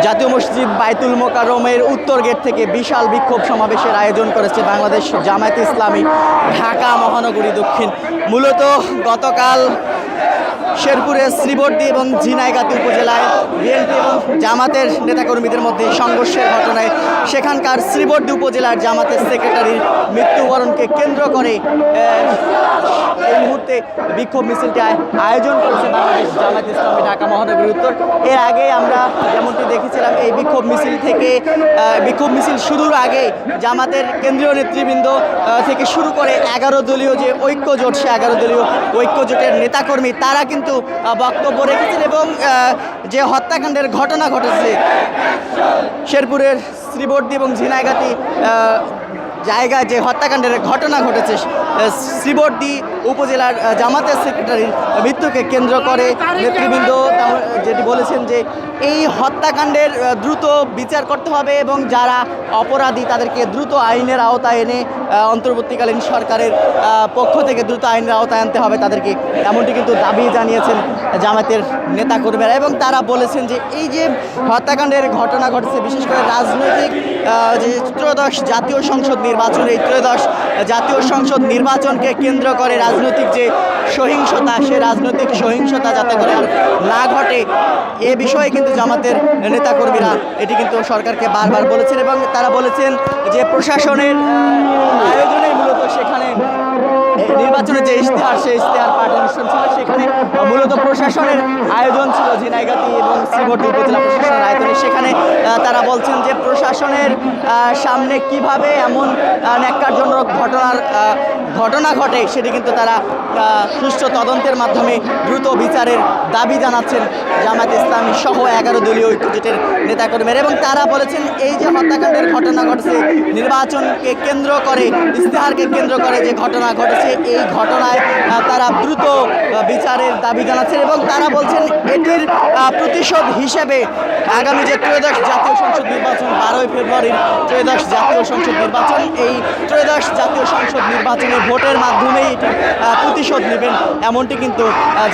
জাতীয় মসজিদ বাইতুল মোকাররমের উত্তর গেট থেকে বিশাল বিক্ষোভ সমাবেশের আয়োজন করেছে বাংলাদেশ জামায়াতে ইসলামী ঢাকা মহানগরী দক্ষিণ। মূলত গতকাল শেরপুরের শ্রীবর্দী এবং ঝিনাইগাতি উপজেলায় বিএনপি এবং জামাতের নেতাকর্মীদের মধ্যে সংঘর্ষের ঘটনায় সেখানকার শ্রীবর্দী উপজেলার জামাতের সেক্রেটারির মৃত্যুবরণকে কেন্দ্র করে এই মুহূর্তে বিক্ষোভ মিছিলটি আয়োজন করেছে বাংলাদেশ জামায়াতে ইসলামী ঢাকা মহানগরী উত্তর। এর আগে আমরা যেমনটি দেখেছিলাম এই বিক্ষোভ মিছিল শুরুর আগে জামাতের কেন্দ্রীয় নেতৃবৃন্দ থেকে শুরু করে 11 দলীয় যে ঐক্যজোট, সে 11 দলীয় ঐক্যজোটের নেতাকর্মী তারা কিন্তু বক্তব্য রেখেছেন এবং যে হত্যাকাণ্ডের ঘটনা ঘটেছে শেরপুরের শ্রীবর্দী এবং ঝিনাইগাতি জায়গায় যে হত্যাকাণ্ডের ঘটনা ঘটেছে শ্রীবর্দী উপজেলার জামাতের সেক্রেটারির মৃত্যুকে কেন্দ্র করে নেতৃবৃন্দ যেটি বলেছেন যে এই হত্যাকাণ্ডের দ্রুত বিচার করতে হবে এবং যারা অপরাধী তাদেরকে দ্রুত আইনের আওতায় এনে অন্তর্বর্তীকালীন সরকারের পক্ষ থেকে দ্রুত আইনের আওতায় আনতে হবে তাদেরকে, এমনটি কিন্তু দাবি জানিয়েছেন জামাতের নেতাকর্মীরা। এবং তারা বলেছেন যে এই যে হত্যাকাণ্ডের ঘটনা ঘটেছে বিশেষ করে রাজনৈতিক যে ত্রয়োদশ জাতীয় সংসদ নির্বাচন, এই ত্রয়োদশ জাতীয় সংসদ নির্বাচনকে কেন্দ্র করে রাজনৈতিক যে সহিংসতা, সে রাজনৈতিক সহিংসতা যাতে করে আর না ঘটে এ বিষয়ে কিন্তু জামাতের নেতাকর্মীরা এটি কিন্তু সরকারকে বারবার বলেছেন এবং তারা বলেছেন যে প্রশাসনের আয়োজনে মূলত সেখানে নির্বাচনের যে ইশতেহার, সেই ইশতেহার পাঠ অনুষ্ঠান ছিল, সেখানে মূলত প্রশাসনের আয়োজন ছিল ঝিনাইগাতি এবং শ্রীবর্দী উপজেলা প্রশাসনের আয়োজনে। সেখানে তারা বলছেন যে প্রশাসনের সামনে কিভাবে এমন ন্যাক্কারজনক ঘটনা ঘটে সেটি কিন্তু তারা সুষ্ঠু তদন্তের মাধ্যমে দ্রুত বিচারের দাবি জানাচ্ছেন জামায়াতে ইসলামী সহ 11 দলীয় ঐক্যজোটের নেতাকর্মীরা। এবং তারা বলেছেন এই যে হত্যাকাণ্ডের ঘটনা ঘটেছে নির্বাচনকে কেন্দ্র করে, ইশতেহারকে কেন্দ্র করে যে ঘটনা ঘটেছে, এই ঘটনায় তারা দ্রুত বিচারের দাবি জানাচ্ছেন এবং তারা বলছেন এটির প্রতিশোধ হিসেবে আগামী যে ত্রয়োদশ জাতীয় সংসদ নির্বাচন 12ই ফেব্রুয়ারির ত্রয়োদশ জাতীয় সংসদ নির্বাচন, এই ত্রয়োদশ জাতীয় সংসদ নির্বাচনে ভোটের মাধ্যমেই এটির প্রতিশোধ নেবেন, এমনটি কিন্তু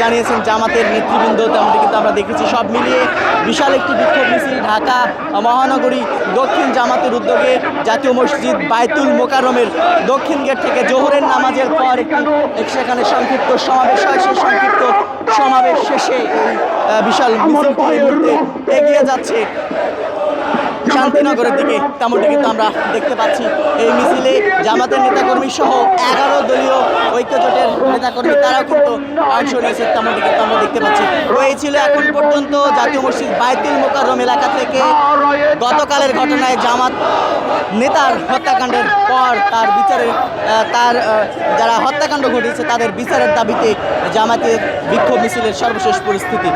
জানিয়েছেন জামাতের নেতৃবৃন্দ। তেমনটি কিন্তু আমরা দেখেছি। সব মিলিয়ে বিশাল একটি বিক্ষোভ মিছিল ঢাকা মহানগরী দক্ষিণ জামাতের উদ্যোগে জাতীয় মসজিদ বাইতুল মোকাররমের দক্ষিণ গেট থেকে জোহরের নামাজের পর সেখানে সংক্ষিপ্ত সমাবেশ হয়। সেই সংক্ষিপ্ত সমাবেশ শেষে এই বিশাল মিছিলটি এই মুহূর্তে এগিয়ে যাচ্ছে শান্তিনগরের দিকে, তেমনটি কিন্তু আমরা দেখতে পাচ্ছি। এই মিছিলে জামাতের নেতাকর্মী সহ 11 দলীয় ঐক্যজোটের নেতাকর্মী তারাও কিন্তু অংশ নিয়েছে, তেমনটি কিন্তু আমরা দেখতে পাচ্ছি। এই ছিল এখন পর্যন্ত জাতীয় মসজিদ বাইতুল মোকাররম এলাকা থেকে গতকালের ঘটনায় জামাত নেতার হত্যাকাণ্ডের পর তার বিচারের যারা হত্যাকাণ্ড ঘটিয়েছে তাদের বিচারের দাবিতে জামাতের বিক্ষোভ মিছিলের সর্বশেষ পরিস্থিতি।